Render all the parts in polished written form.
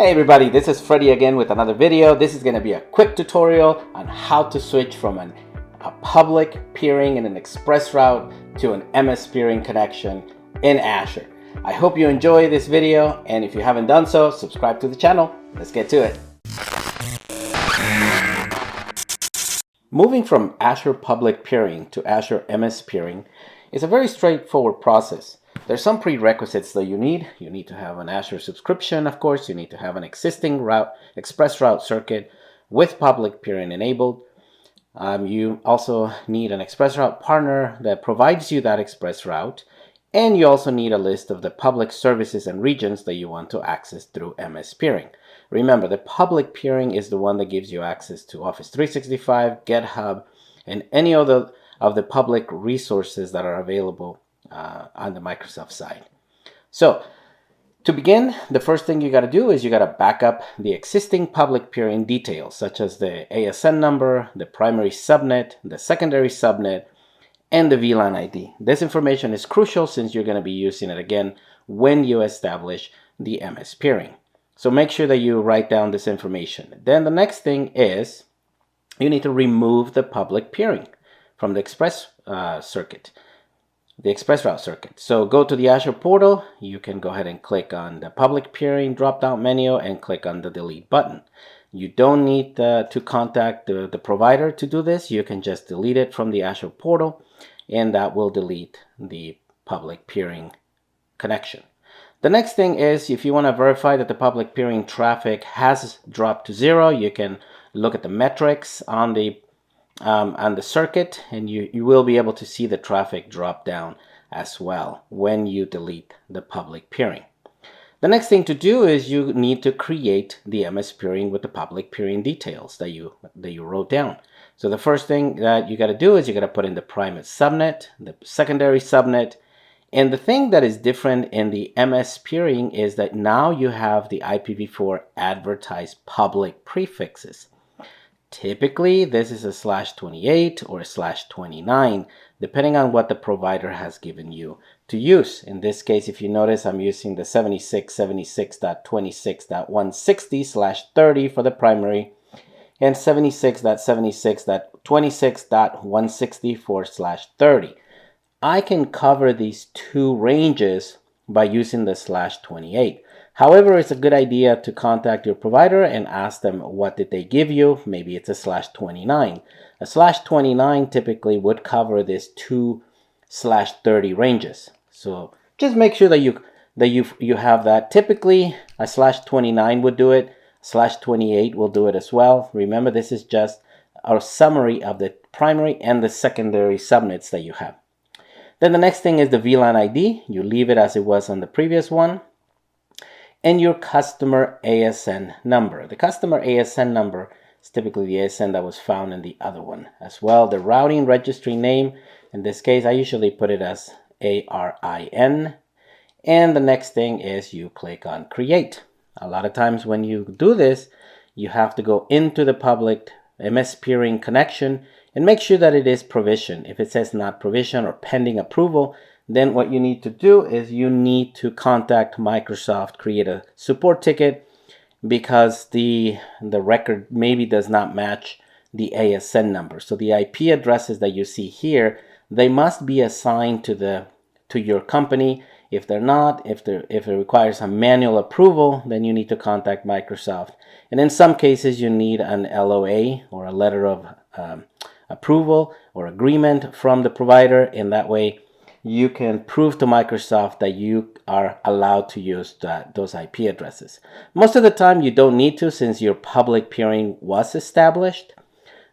Hey everybody, this is Freddy again with another video. This is going to be a quick tutorial on how to switch from a public peering and an express route to an MS peering connection in Azure. I hope you enjoy this video, and if you haven't done so, subscribe to the channel. Let's get to it. Moving from Azure Public Peering to Azure MS Peering is a very straightforward process. There's some prerequisites that you need. You need to have an Azure subscription, of course. You need to have an existing express route circuit with public peering enabled. You also need an express route partner that provides you that express route. And you also need a list of the public services and regions that you want to access through MS Peering. Remember, the public peering is the one that gives you access to Office 365, GitHub, and any other of the public resources that are available on the Microsoft side. So to begin, the first thing you got to do is you got to back up the existing public peering details, such as the ASN number, the primary subnet, the secondary subnet, and the VLAN ID. This information is crucial since you're going to be using it again when you establish the MS peering. So make sure that you write down this information. Then the next thing is you need to remove the public peering from the express circuit. The express route circuit. So go to the Azure portal. You can go ahead and click on the public peering drop-down menu and click on the delete button. You don't need to contact the provider to do this. You can just delete it from the Azure portal, and that will delete the public peering connection. The next thing is, if you want to verify that the public peering traffic has dropped to 0, you can look at the metrics on the circuit, and you will be able to see the traffic drop down as well when you delete the public peering. The next thing to do is you need to create the MS peering with the public peering details that you wrote down. So the first thing that you got to do is you got to put in the primary subnet, the secondary subnet, and the thing that is different in the MS peering is that now you have the IPv4 advertised public prefixes. Typically, this is a /28 or a /29, depending on what the provider has given you to use. In this case, if you notice, I'm using the 76.76.26.160/30 for the primary and 76.76.26.164/30. I can cover these two ranges by using the /28. However, it's a good idea to contact your provider and ask them what did they give you. Maybe it's a /29. A /29 typically would cover this 2/30 ranges. So just make sure that you have that. Typically, a /29 would do it. /28 will do it as well. Remember, this is just our summary of the primary and the secondary subnets that you have. Then the next thing is the VLAN ID. You leave it as it was on the previous one. And your customer ASN number. The customer ASN number is typically the ASN that was found in the other one as well. The routing registry name, in this case, I usually put it as ARIN. And the next thing is you click on create. A lot of times when you do this, you have to go into the public MS peering connection and make sure that it is provisioned. If it says not provisioned or pending approval, then what you need to do is you need to contact Microsoft, create a support ticket because the record maybe does not match the ASN number. So the IP addresses that you see here, they must be assigned to your company. If they're not, if it requires a manual approval, then you need to contact Microsoft. And in some cases, you need an LOA or a letter of approval or agreement from the provider. In that way, you can prove to Microsoft that you are allowed to use those IP addresses. Most of the time, you don't need to since your public peering was established.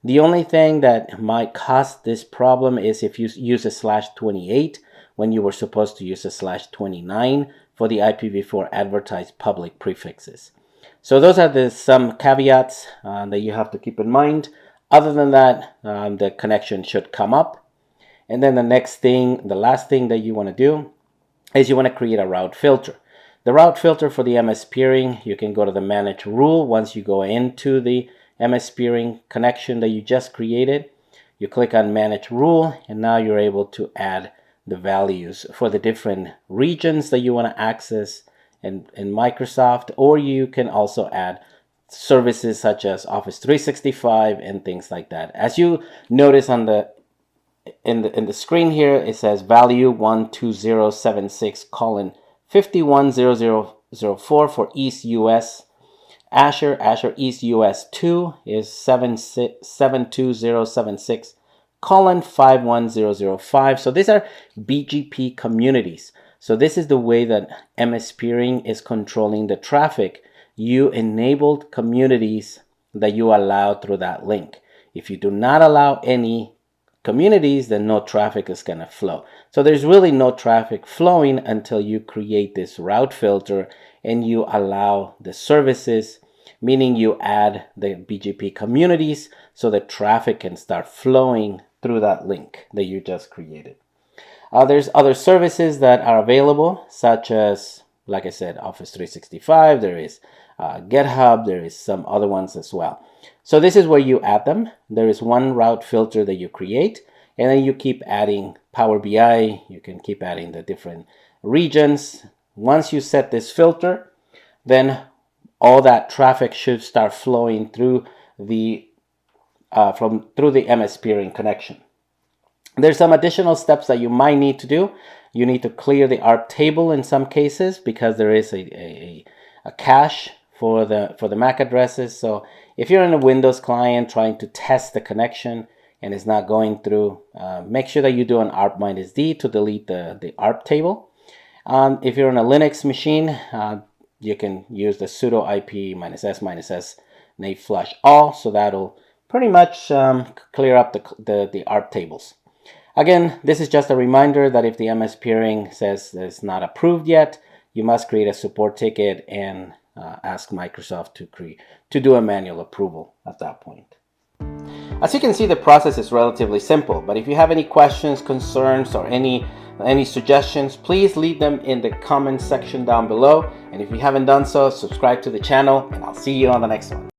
The only thing that might cause this problem is if you use a /28 when you were supposed to use a /29 for the IPv4 advertised public prefixes. So those are some caveats that you have to keep in mind. Other than that, the connection should come up. And then the last thing that you want to do is you want to create a route filter. The route filter for the MS peering, you can go to the manage rule. Once you go into the MS peering connection that you just created, you click on manage rule, and now you're able to add the values for the different regions that you want to access in Microsoft, or you can also add services such as Office 365 and things like that. As you notice on the in the screen here, it says value 12076:510004 for East US. Azure East US 2 is 72076:51005. So these are BGP communities. So this is the way that MS Peering is controlling the traffic. You enabled communities that you allow through that link. If you do not allow any communities, then no traffic is going to flow. So there's really no traffic flowing until you create this route filter and you allow the services, meaning you add the BGP communities so the traffic can start flowing through that link that you just created. There's other services that are available, such as, like I said, Office 365. There is GitHub. There is some other ones as well. So this is where you add them. There is one route filter that you create, and then you keep adding Power BI. You can keep adding the different regions. Once you set this filter, then all that traffic should start flowing through the through the MS Peering connection. There's some additional steps that you might need to do. You need to clear the ARP table in some cases because there is a cache for the MAC addresses. So if you're in a Windows client trying to test the connection and it's not going through, make sure that you do an ARP-D to delete the ARP table. If you're on a Linux machine, you can use the sudo IP -s nate flush all, so that'll pretty much clear up the ARP tables. Again, this is just a reminder that if the MS Peering says it's not approved yet, you must create a support ticket and ask Microsoft to do a manual approval at that point. As you can see, the process is relatively simple, but if you have any questions, concerns, or any suggestions, please leave them in the comment section down below. And if you haven't done so, subscribe to the channel, and I'll see you on the next one.